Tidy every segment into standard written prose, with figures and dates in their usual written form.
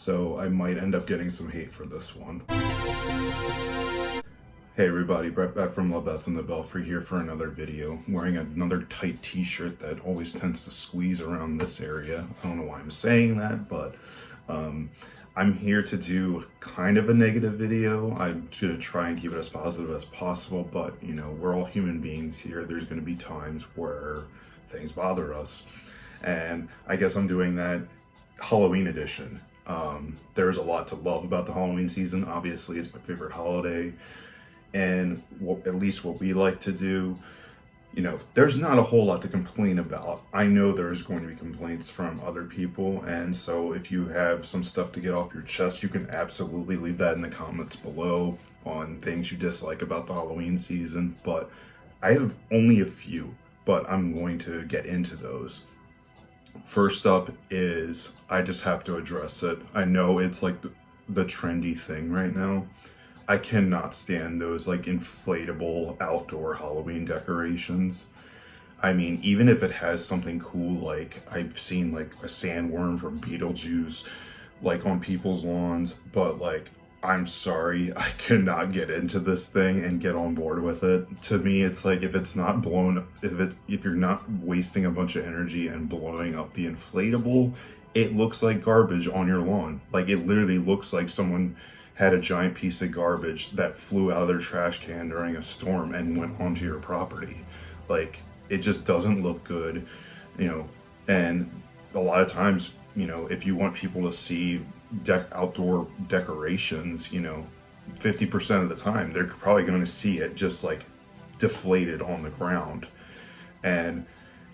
so I might end up getting some hate for this one. Hey everybody, Brett back from Love That's in the Belfry here for another video. I'm wearing another tight t-shirt that always tends to squeeze around this area. I don't know why I'm saying that, but I'm here to do kind of a negative video. I'm gonna try and keep it as positive as possible, but you know, we're all human beings here. There's gonna be times where things bother us. And I guess I'm doing that Halloween edition. There's a lot to love about the Halloween season. Obviously, it's my favorite holiday. And at least what we like to do, you know, there's not a whole lot to complain about. I know there's going to be complaints from other people, and so if you have some stuff to get off your chest, you can absolutely leave that in the comments below on things you dislike about the Halloween season. But I have only a few, but I'm going to get into those. First up is, I just have to address it. I know it's like the trendy thing right now. I cannot stand those like inflatable outdoor Halloween decorations. I mean, even if it has something cool, like I've seen like a sandworm from Beetlejuice like on people's lawns, but like, I'm sorry, I cannot get into this thing and get on board with it. To me, it's like, if it's not blown, if you're not wasting a bunch of energy and blowing up the inflatable, it looks like garbage on your lawn. Like, it literally looks like someone had a giant piece of garbage that flew out of their trash can during a storm and went onto your property. Like, it just doesn't look good, you know. And a lot of times, you know, if you want people to see outdoor decorations, you know, 50% of the time, they're probably going to see it just like deflated on the ground. And,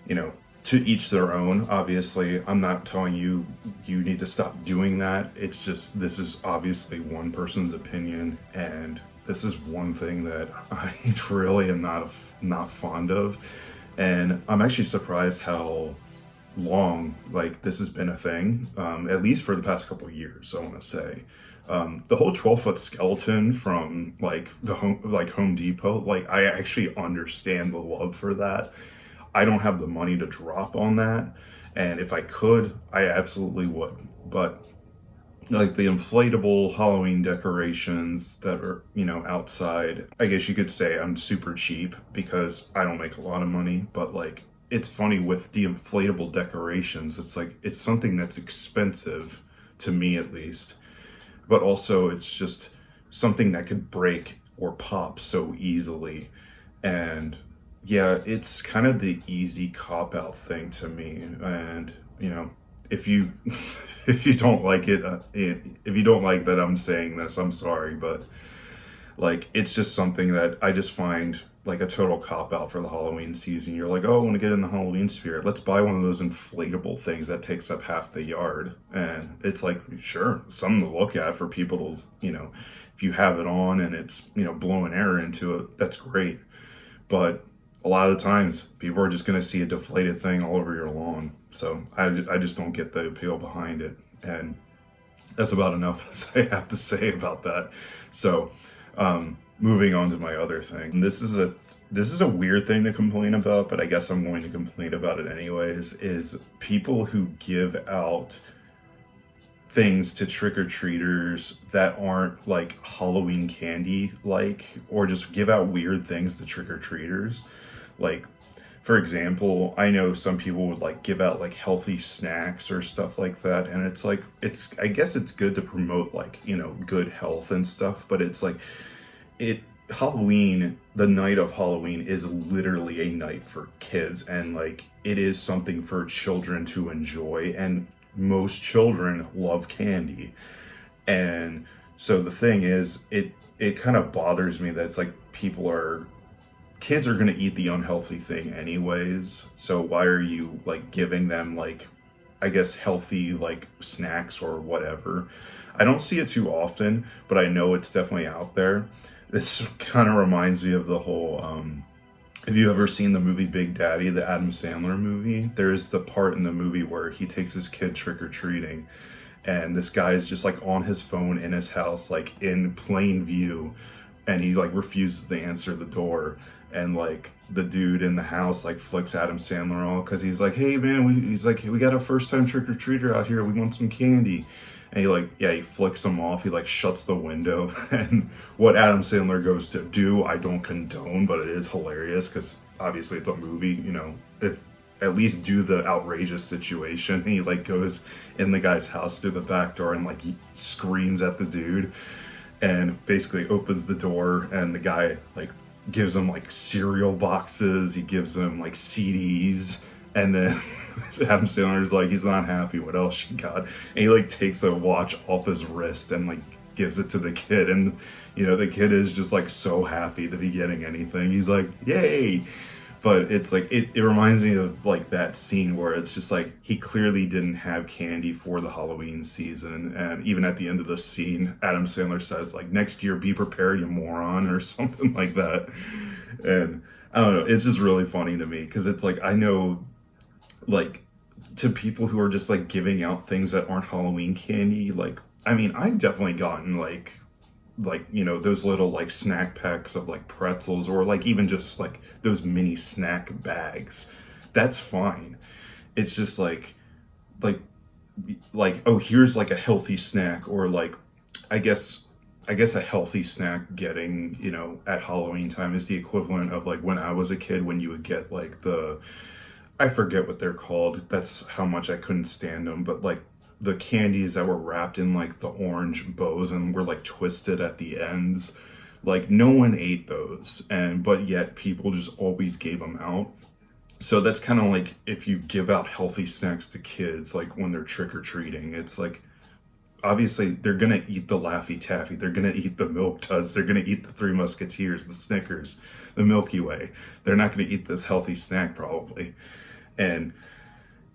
you know, to each their own. Obviously, I'm not telling you you need to stop doing that. It's just, this is obviously one person's opinion, and this is one thing that I really am not fond of. And I'm actually surprised how long like this has been a thing, at least for the past couple of years, I want to say. The whole 12-foot skeleton from like the Home Depot, like, I actually understand the love for that. I don't have the money to drop on that, and if I could, I absolutely would. But like the inflatable Halloween decorations that are, you know, outside, I guess you could say I'm super cheap because I don't make a lot of money. But like, it's funny with the inflatable decorations, it's like, it's something that's expensive, to me at least, but also it's just something that could break or pop so easily. And yeah, it's kind of the easy cop-out thing to me. And, you know, if you if you don't like it, if you don't like that I'm saying this, I'm sorry, but like, it's just something that I just find like a total cop-out for the Halloween season. You're like, oh, I want to get in the Halloween spirit. Let's buy one of those inflatable things that takes up half the yard. And it's like, sure, something to look at for people to, you know, if you have it on and it's, you know, blowing air into it, that's great. But a lot of the times, people are just going to see a deflated thing all over your lawn. So I just don't get the appeal behind it. And that's about enough as I have to say about that. So moving on to my other thing. This is a weird thing to complain about, but I guess I'm going to complain about it anyways, is people who give out things to trick-or-treaters that aren't like Halloween candy, like, or just give out weird things to trick-or-treaters. Like, for example, I know some people would like give out like healthy snacks or stuff like that, and it's like, I guess it's good to promote like, you know, good health and stuff, but it's like, Halloween, the night of Halloween, is literally a night for kids, and like, it is something for children to enjoy, and most children love candy. And so the thing is, it kind of bothers me that it's like, kids are going to eat the unhealthy thing anyways, so why are you like giving them like, I guess, healthy like snacks or whatever. I don't see it too often, but I know it's definitely out there. This kind of reminds me of the whole have you ever seen the movie Big Daddy, the Adam Sandler movie? There's the part in the movie where he takes his kid trick-or-treating, and this guy is just like on his phone in his house, like in plain view, and he like refuses to answer the door, and like the dude in the house like flicks Adam Sandler off because he's like, hey man, he's like, hey, we got a first time trick-or-treater out here, we want some candy. And he like, yeah, he flicks him off, he like shuts the window. And what Adam Sandler goes to do, I don't condone, but it is hilarious because obviously it's a movie, you know, it's at least do the outrageous situation. And he like goes in the guy's house through the back door and like he screams at the dude and basically opens the door, and the guy like gives him like cereal boxes, he gives him like CDs, and then Adam Sandler's like, he's not happy, what else you got? And he like takes a watch off his wrist and like gives it to the kid, and you know, the kid is just like so happy to be getting anything. He's like, yay. But it's like, it reminds me of like that scene where it's just like, he clearly didn't have candy for the Halloween season. And even at the end of the scene, Adam Sandler says like, next year, be prepared, you moron, or something like that. And I don't know, it's just really funny to me because it's like, I know like to people who are just like giving out things that aren't Halloween candy, like, I mean, I've definitely gotten like, you know, those little like snack packs of like pretzels, or like even just like those mini snack bags. That's fine. It's just like oh, here's like a healthy snack, or like I guess a healthy snack getting, you know, at Halloween time is the equivalent of like when I was a kid, when you would get like I forget what they're called. That's how much I couldn't stand them, but like the candies that were wrapped in like the orange bows and were like twisted at the ends. Like no one ate those, but yet people just always gave them out. So that's kind of like if you give out healthy snacks to kids, like when they're trick-or-treating, it's like, obviously they're gonna eat the Laffy Taffy, they're gonna eat the Milk Duds, they're gonna eat the Three Musketeers, the Snickers, the Milky Way. They're not gonna eat this healthy snack probably. And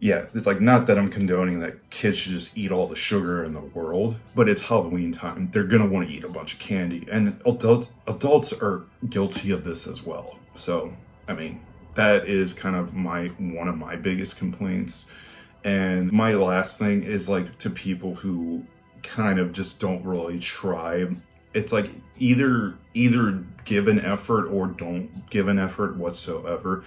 yeah, it's like, not that I'm condoning that kids should just eat all the sugar in the world, but it's Halloween time. They're gonna want to eat a bunch of candy, and adults are guilty of this as well. So, I mean, that is kind of one of my biggest complaints. And my last thing is like to people who kind of just don't really try. It's like either give an effort or don't give an effort whatsoever.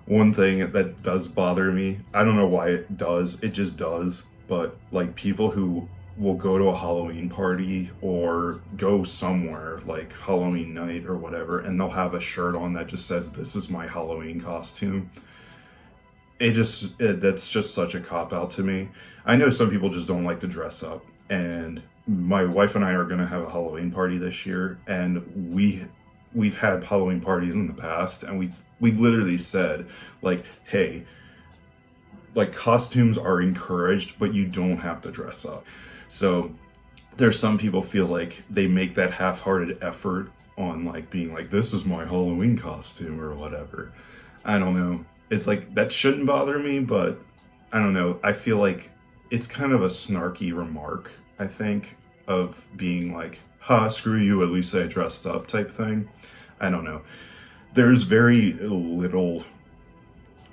One thing that does bother me, I don't know why it does, it just does, but like people who will go to a Halloween party or go somewhere like Halloween night or whatever, and they'll have a shirt on that just says, this is my Halloween costume. That's just such a cop-out to me. I know some people just don't like to dress up, and my wife and I are gonna have a Halloween party this year, and we've had Halloween parties in the past, and we've literally said like, hey, like costumes are encouraged, but you don't have to dress up. So there's some people feel like they make that half-hearted effort on like being like, this is my Halloween costume or whatever. I don't know. It's like, that shouldn't bother me, but I don't know. I feel like it's kind of a snarky remark, I think, of being like, ha, screw you, at least I dressed up type thing. I don't know. There's very little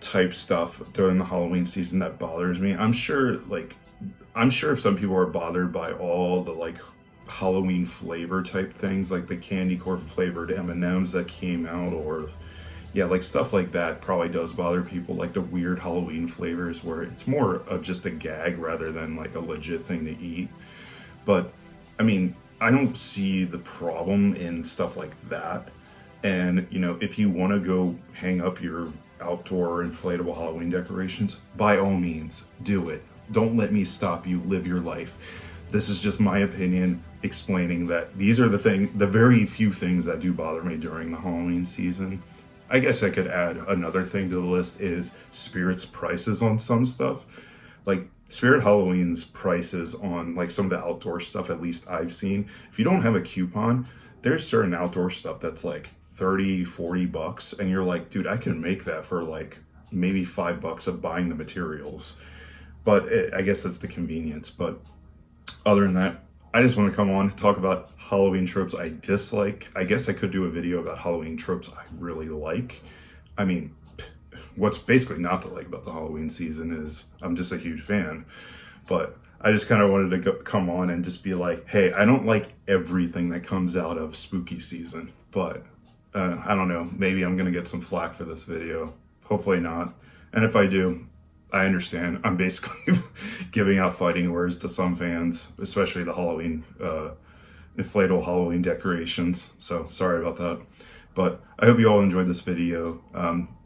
type stuff during the Halloween season that bothers me. I'm sure if some people are bothered by all the like Halloween flavor type things, like the candy corn flavored M&Ms that came out, or yeah, like stuff like that probably does bother people, like the weird Halloween flavors where it's more of just a gag rather than like a legit thing to eat. But I mean, I don't see the problem in stuff like that. And, you know, if you want to go hang up your outdoor inflatable Halloween decorations, by all means, do it. Don't let me stop you. Live your life. This is just my opinion explaining that these are the very few things that do bother me during the Halloween season. I guess I could add another thing to the list is Spirit's prices on some stuff. Like Spirit Halloween's prices on like some of the outdoor stuff, at least I've seen. If you don't have a coupon, there's certain outdoor stuff that's like 30-40 bucks, and you're like, dude, I can make that for like maybe $5 of buying the materials. But I guess that's the convenience. But other than that, I just want to come on, talk about Halloween tropes I dislike. I guess I could do a video about Halloween tropes I really like. I mean, what's basically not to like about the Halloween season is I'm just a huge fan. But I just kind of wanted to come on and just be like, hey, I don't like everything that comes out of spooky season, but I don't know. Maybe I'm going to get some flack for this video. Hopefully not. And if I do, I understand. I'm basically giving out fighting words to some fans, especially the Halloween, inflatable Halloween decorations. So sorry about that. But I hope you all enjoyed this video.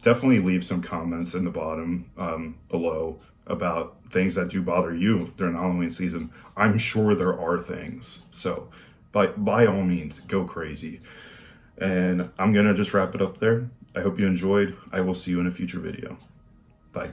Definitely leave some comments in the bottom below about things that do bother you during Halloween season. I'm sure there are things. So by all means, go crazy. And I'm going to just wrap it up there. I hope you enjoyed. I will see you in a future video. Bye.